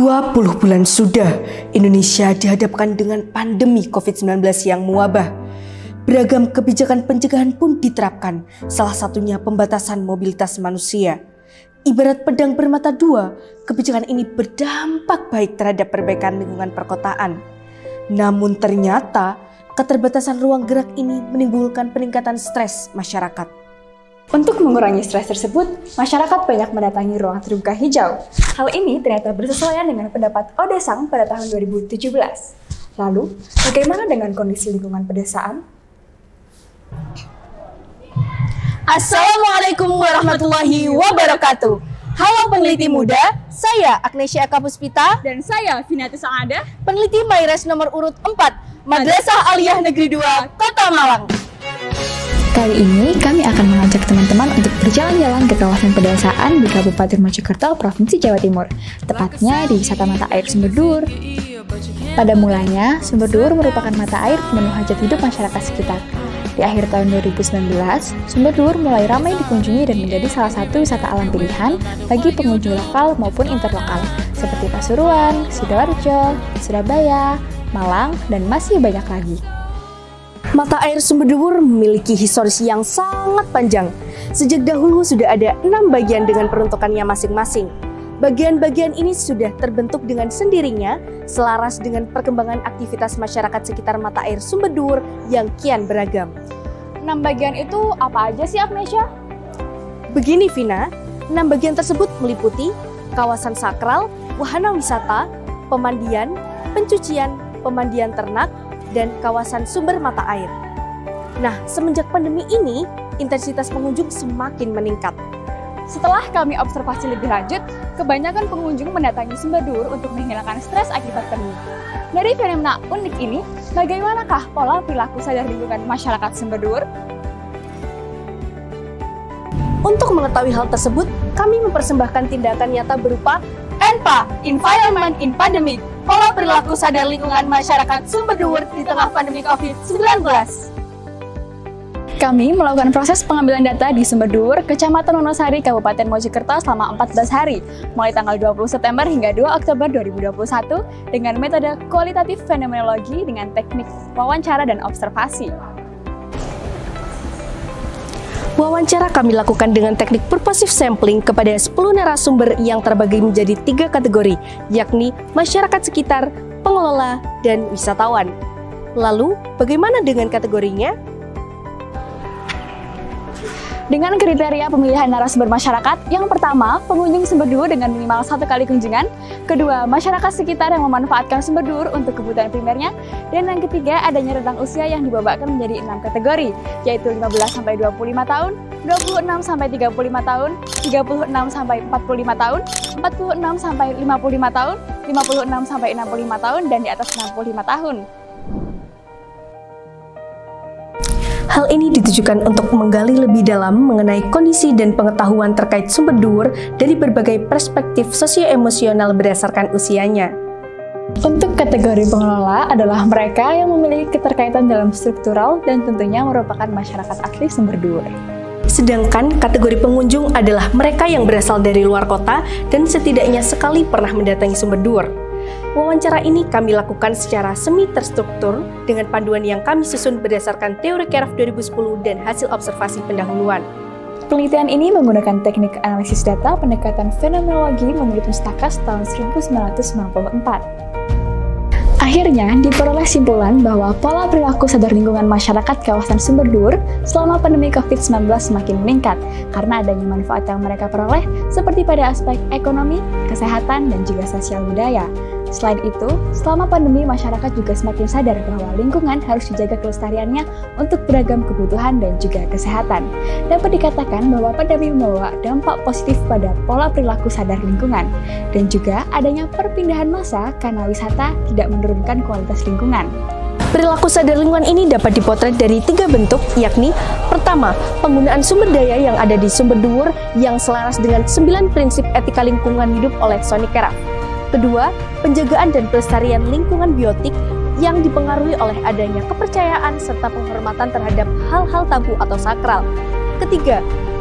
20 bulan sudah Indonesia dihadapkan dengan pandemi COVID-19 yang mewabah. Beragam kebijakan pencegahan pun diterapkan, salah satunya pembatasan mobilitas manusia. Ibarat pedang bermata dua, kebijakan ini berdampak baik terhadap perbaikan lingkungan perkotaan. Namun ternyata keterbatasan ruang gerak ini menimbulkan peningkatan stres masyarakat. Untuk mengurangi stres tersebut, masyarakat banyak mendatangi ruang terbuka hijau. Hal ini ternyata bersesuaian dengan pendapat Odesang pada tahun 2017. Lalu, bagaimana dengan kondisi lingkungan pedesaan? Assalamualaikum warahmatullahi wabarakatuh. Halo peneliti muda, saya Agnesia Eka Puspita dan saya Vinati Sangada, peneliti Mayres nomor urut 4, Madrasah Aliyah Negeri 2, Kota Malang. Kali ini kami akan mengajak teman-teman untuk berjalan-jalan ke kawasan pedesaan di Kabupaten Mojokerto, Provinsi Jawa Timur, tepatnya di wisata mata air Sumberdur. Pada mulanya, Sumberdur merupakan mata air pemenuh hajat hidup masyarakat sekitar. Di akhir tahun 2019, Sumberdur mulai ramai dikunjungi dan menjadi salah satu wisata alam pilihan bagi pengunjung lokal maupun interlokal, seperti Pasuruan, Sidoarjo, Surabaya, Malang, dan masih banyak lagi. Mata air Sumberdur memiliki historis yang sangat panjang. Sejak dahulu sudah ada 6 bagian dengan peruntukannya masing-masing. Bagian-bagian ini sudah terbentuk dengan sendirinya, selaras dengan perkembangan aktivitas masyarakat sekitar mata air Sumberdur yang kian beragam. 6 bagian itu apa aja sih, Agnesia? Begini Vina, 6 bagian tersebut meliputi kawasan sakral, wahana wisata, pemandian, pencucian, pemandian ternak, dan kawasan sumber mata air. Nah, semenjak pandemi ini, intensitas pengunjung semakin meningkat. Setelah kami observasi lebih lanjut, kebanyakan pengunjung mendatangi Sumberdur untuk menghilangkan stres akibat pandemi. Dari fenomena unik ini, bagaimanakah pola perilaku sadar lingkungan masyarakat Sumberdur? Untuk mengetahui hal tersebut, kami mempersembahkan tindakan nyata berupa ENPA, Environment in Pandemic, pola perilaku sadar lingkungan masyarakat Sumberdur di tengah pandemi COVID-19. Kami melakukan proses pengambilan data di Sumberdur, Kecamatan Wonosari, Kabupaten Mojokerto selama 14 hari, mulai tanggal 20 September hingga 2 Oktober 2021 dengan metode kualitatif fenomenologi dengan teknik wawancara dan observasi. Wawancara kami lakukan dengan teknik purposive sampling kepada 10 narasumber yang terbagi menjadi 3 kategori, yakni masyarakat sekitar, pengelola, dan wisatawan. Lalu, bagaimana dengan kategorinya? Dengan kriteria pemilihan narasumber masyarakat, yang pertama, pengunjung Sumberdur dengan minimal 1 kali kunjungan, kedua, masyarakat sekitar yang memanfaatkan Sumberdur untuk kebutuhan primernya, dan yang ketiga, adanya rentang usia yang dibebankan menjadi 6 kategori, yaitu 15-25 tahun, 26-35 tahun, 36-45 tahun, 46-55 tahun, 56-65 tahun, dan di atas 65 tahun. Hal ini ditujukan untuk menggali lebih dalam mengenai kondisi dan pengetahuan terkait Sumberdur dari berbagai perspektif sosio-emosional berdasarkan usianya. Untuk kategori pengelola adalah mereka yang memiliki keterkaitan dalam struktural dan tentunya merupakan masyarakat asli Sumberdur. Sedangkan kategori pengunjung adalah mereka yang berasal dari luar kota dan setidaknya sekali pernah mendatangi Sumberdur. Wawancara ini kami lakukan secara semi terstruktur dengan panduan yang kami susun berdasarkan teori Keraf 2010 dan hasil observasi pendahuluan. Penelitian ini menggunakan teknik analisis data pendekatan fenomenologi menurut Mustakas tahun 1994. Akhirnya, diperoleh simpulan bahwa pola perilaku sadar lingkungan masyarakat kawasan Sumberdur selama pandemi COVID-19 semakin meningkat karena adanya manfaat yang mereka peroleh seperti pada aspek ekonomi, kesehatan, dan juga sosial budaya. Selain itu, selama pandemi masyarakat juga semakin sadar bahwa lingkungan harus dijaga kelestariannya untuk beragam kebutuhan dan juga kesehatan. Dapat dikatakan bahwa pandemi membawa dampak positif pada pola perilaku sadar lingkungan dan juga adanya perpindahan massa karena wisata tidak menurunkan kualitas lingkungan. Perilaku sadar lingkungan ini dapat dipotret dari 3 bentuk, yakni pertama, penggunaan sumber daya yang ada di Sumberdur yang selaras dengan 9 prinsip etika lingkungan hidup oleh Sony Keraf. Kedua, penjagaan dan pelestarian lingkungan biotik yang dipengaruhi oleh adanya kepercayaan serta penghormatan terhadap hal-hal tabu atau sakral. Ketiga,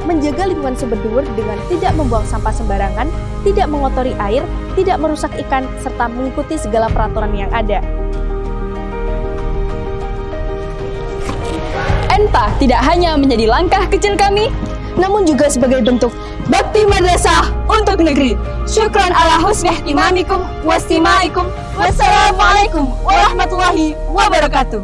menjaga lingkungan Sumberdur dengan tidak membuang sampah sembarangan tidak mengotori air, tidak merusak ikan, serta mengikuti segala peraturan yang ada. ENTA tidak hanya menjadi langkah kecil kami, namun juga sebagai bentuk bakti madrasah untuk negeri. Syukran ala husni ihtimamikum wastimaikum. Wassalamualaikum warahmatullahi wabarakatuh.